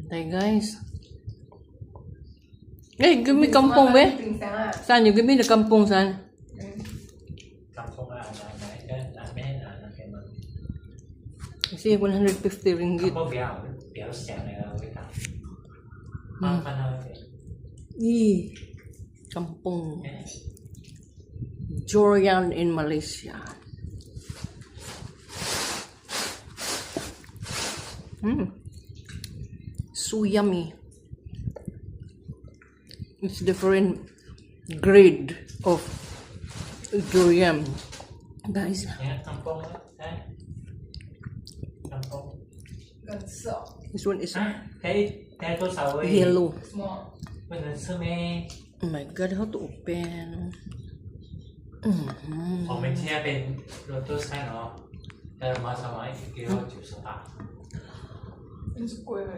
Hey guys. Hey, give me kampong, be. San, you give me the kampong, San. Kampong You see, 150 ringgit. Kampong béo xẻo này là với cả phân hơi Kampong. Durian in Malaysia. So yummy. It's different grade of durian, guys. Kampong đấy. Kampong. This one is Thấy tôi xấu ấy. yellow. Bây giờ sơ mê. Oh my god, how to open? ผมเป็นเชียร์เป็นโรตัวใช่เนาะแต่มาสมัยกิโลจุดสตาร์ It's good.